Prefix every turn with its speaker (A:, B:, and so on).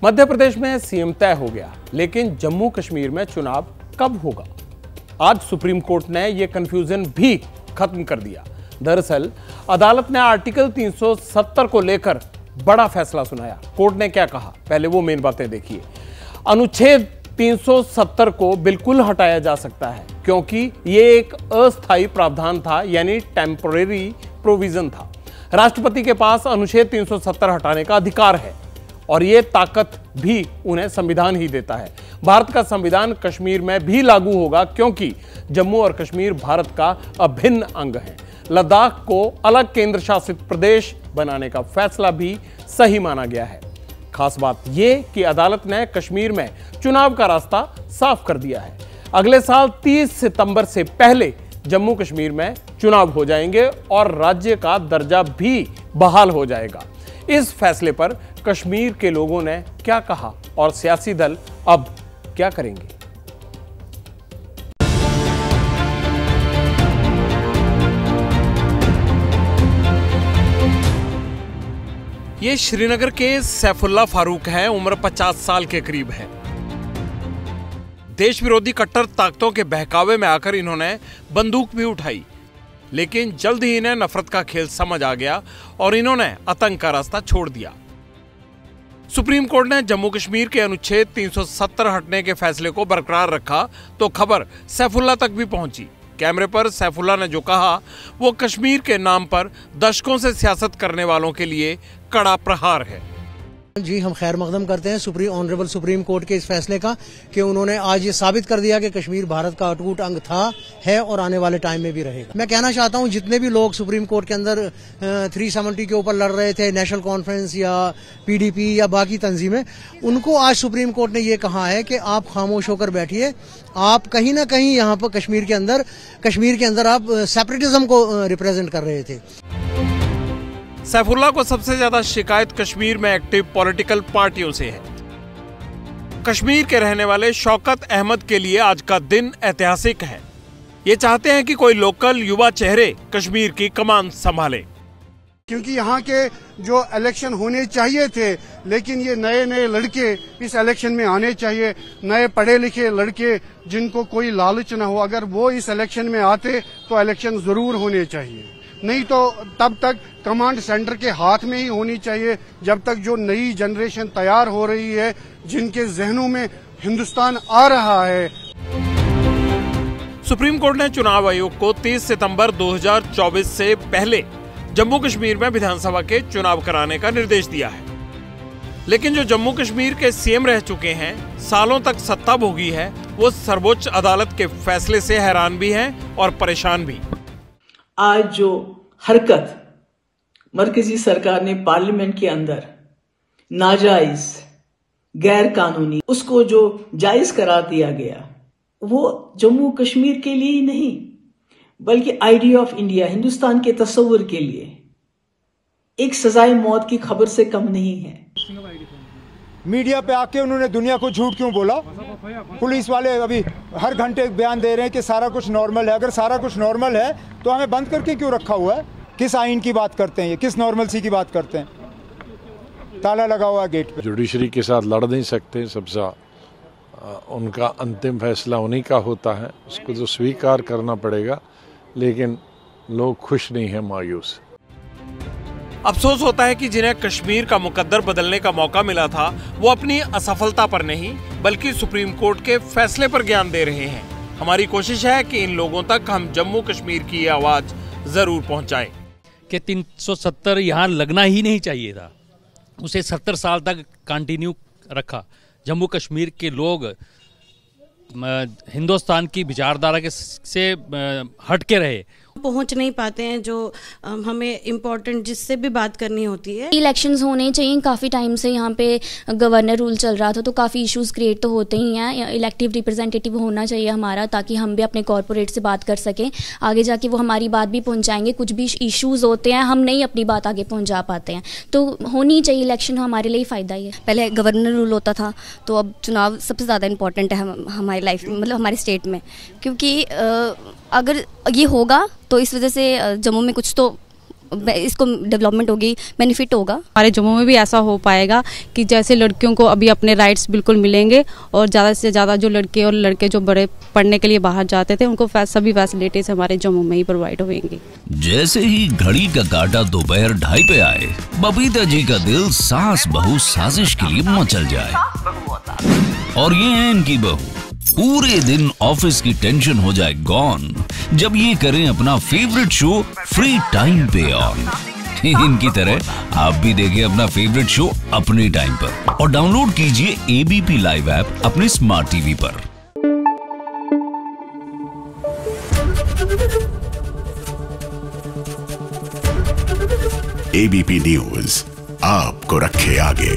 A: मध्य प्रदेश में सीएम तय हो गया, लेकिन जम्मू कश्मीर में चुनाव कब होगा? आज सुप्रीम कोर्ट ने यह कंफ्यूजन भी खत्म कर दिया। दरअसल अदालत ने आर्टिकल 370 को लेकर बड़ा फैसला सुनाया। कोर्ट ने क्या कहा, पहले वो मेन बातें देखिए। अनुच्छेद 370 को बिल्कुल हटाया जा सकता है, क्योंकि ये एक अस्थायी प्रावधान था, यानी टेम्परेरी प्रोविजन था। राष्ट्रपति के पास अनुच्छेद 370 हटाने का अधिकार है और ये ताकत भी उन्हें संविधान ही देता है। भारत का संविधान कश्मीर में भी लागू होगा, क्योंकि जम्मू और कश्मीर भारत का अभिन्न अंग है। लद्दाख को अलग केंद्र शासित प्रदेश बनाने का फैसला भी सही माना गया है। खास बात यह कि अदालत ने कश्मीर में चुनाव का रास्ता साफ कर दिया है। अगले साल 30 सितंबर से पहले जम्मू कश्मीर में चुनाव हो जाएंगे और राज्य का दर्जा भी बहाल हो जाएगा। इस फैसले पर कश्मीर के लोगों ने क्या कहा और सियासी दल अब क्या करेंगे? ये श्रीनगर के सैफुल्ला फारूक हैं, उम्र 50 साल के करीब है। देश विरोधी कट्टर ताकतों के बहकावे में आकर इन्होंने बंदूक भी उठाई, लेकिन जल्द ही इन्हें नफरत का खेल समझ आ गया और इन्होंने आतंक का रास्ता छोड़ दिया। सुप्रीम कोर्ट ने जम्मू कश्मीर के अनुच्छेद 370 हटने के फैसले को बरकरार रखा तो खबर सैफुल्ला तक भी पहुंची। कैमरे पर सैफुल्ला ने जो कहा वो कश्मीर के नाम पर दशकों से सियासत करने वालों के लिए कड़ा प्रहार है।
B: जी, हम खैर मकदम करते हैं ऑनरेबल सुप्रीम कोर्ट के इस फैसले का कि उन्होंने आज ये साबित कर दिया कि कश्मीर भारत का अटूट अंग था, है और आने वाले टाइम में भी रहेगा। मैं कहना चाहता हूं, जितने भी लोग सुप्रीम कोर्ट के अंदर 370 के ऊपर लड़ रहे थे, नेशनल कॉन्फ्रेंस या पीडीपी या बाकी तंजीमें, उनको आज सुप्रीम कोर्ट ने ये कहा है कि आप खामोश होकर बैठिए। आप कहीं ना कहीं यहाँ पर कश्मीर के अंदर आप सेपरेटिज्म को रिप्रेजेंट कर रहे थे।
A: सैफुल्ला को सबसे ज्यादा शिकायत कश्मीर में एक्टिव पॉलिटिकल पार्टियों से है। कश्मीर के रहने वाले शौकत अहमद के लिए आज का दिन ऐतिहासिक है। ये चाहते हैं कि कोई लोकल युवा चेहरे कश्मीर की कमान संभाले,
C: क्योंकि यहाँ के जो इलेक्शन होने चाहिए थे, लेकिन ये नए नए लड़के इस इलेक्शन में आने चाहिए, नए पढ़े लिखे लड़के जिनको कोई लालच न हो। अगर वो इस इलेक्शन में आते तो इलेक्शन जरूर होने चाहिए, नहीं तो तब तक कमांड सेंटर के हाथ में ही होनी चाहिए, जब तक जो नई जनरेशन तैयार हो रही है, जिनके जहनों में हिंदुस्तान आ रहा है।
A: सुप्रीम कोर्ट ने चुनाव आयोग को 30 सितंबर 2024 से पहले जम्मू कश्मीर में विधानसभा के चुनाव कराने का निर्देश दिया है, लेकिन जो जम्मू कश्मीर के सीएम रह चुके हैं, सालों तक सत्ता भोगी है, वो सर्वोच्च अदालत के फैसले से हैरान भी हैं और परेशान भी।
D: आज जो हरकत मरकजी सरकार ने पार्लियामेंट के अंदर नाजायज, गैर कानूनी, उसको जो जायज करार दिया गया, वो जम्मू कश्मीर के लिए ही नहीं बल्कि आइडिया ऑफ इंडिया, हिंदुस्तान के तस्वुर के लिए एक सजाए मौत की खबर से कम नहीं है।
E: मीडिया पे आके उन्होंने दुनिया को झूठ क्यों बोला? पुलिस वाले अभी हर घंटे बयान दे रहे हैं कि सारा कुछ नॉर्मल है। अगर सारा कुछ नॉर्मल है तो हमें बंद करके क्यों रखा हुआ है? किस आइन की बात करते हैं ये? किस नॉर्मलसी की बात करते हैं? ताला लगा हुआ है गेट पे।
F: जुडिशरी के साथ लड़ नहीं सकते, सबसे उनका अंतिम फैसला उन्हीं का होता है, उसको तो स्वीकार करना पड़ेगा। लेकिन लोग खुश नहीं है, मायूस।
A: अफसोस होता है कि जिन्हें कश्मीर का मुकद्दर बदलने का मौका मिला था, वो अपनी असफलता पर नहीं बल्कि सुप्रीम कोर्ट के फैसले पर ज्ञान दे रहे हैं। हमारी कोशिश है कि इन लोगों तक हम जम्मू कश्मीर की आवाज जरूर पहुंचाएं
G: कि 370 यहाँ लगना ही नहीं चाहिए था, उसे 70 साल तक कंटिन्यू रखा। जम्मू कश्मीर के लोग हिंदुस्तान की विचारधारा से हट के रहे,
H: पहुंच नहीं पाते हैं जो हमें इम्पोर्टेंट जिससे भी बात करनी होती है।
I: इलेक्शंस होने चाहिए। काफ़ी टाइम से यहाँ पे गवर्नर रूल चल रहा था, तो काफ़ी इश्यूज क्रिएट तो होते ही हैं। इलेक्टिव रिप्रेजेंटेटिव होना चाहिए हमारा, ताकि हम भी अपने कॉरपोरेट से बात कर सकें। आगे जाके वो हमारी बात भी पहुँचाएंगे। कुछ भी इशूज़ होते हैं, हम नहीं अपनी बात आगे पहुँचा पाते हैं, तो होनी चाहिए इलेक्शन, हमारे लिए फ़ायदा ही है।
J: पहले गवर्नर रूल होता था, तो अब चुनाव सबसे ज़्यादा इंपॉर्टेंट है हमारी लाइफ में, मतलब हमारे स्टेट में, क्योंकि अगर ये होगा तो इस वजह से जम्मू में कुछ तो इसको डेवलपमेंट होगी, बेनिफिट होगा।
K: हमारे जम्मू में भी ऐसा हो पाएगा कि जैसे लड़कियों को अभी अपने राइट्स बिल्कुल मिलेंगे और ज़्यादा से ज़्यादा जो लड़के और लड़के जो बड़े पढ़ने के लिए बाहर जाते थे उनको सभी फैसिलिटीज हमारे जम्मू में ही प्रोवाइड होंगी।
L: जैसे ही घड़ी का काटा दोपहर 2:30 पे आए, बबीता जी का दिल सास बहू साजिश के लिए मचल जाए। और ये है इनकी बहू, पूरे दिन ऑफिस की टेंशन हो जाए गॉन जब ये करें अपना फेवरेट शो फ्री टाइम पे ऑन। इनकी तरह आप भी देखें अपना फेवरेट शो अपने टाइम पर और डाउनलोड कीजिए एबीपी लाइव ऐप अपने स्मार्ट टीवी पर।
M: एबीपी न्यूज आपको रखे आगे।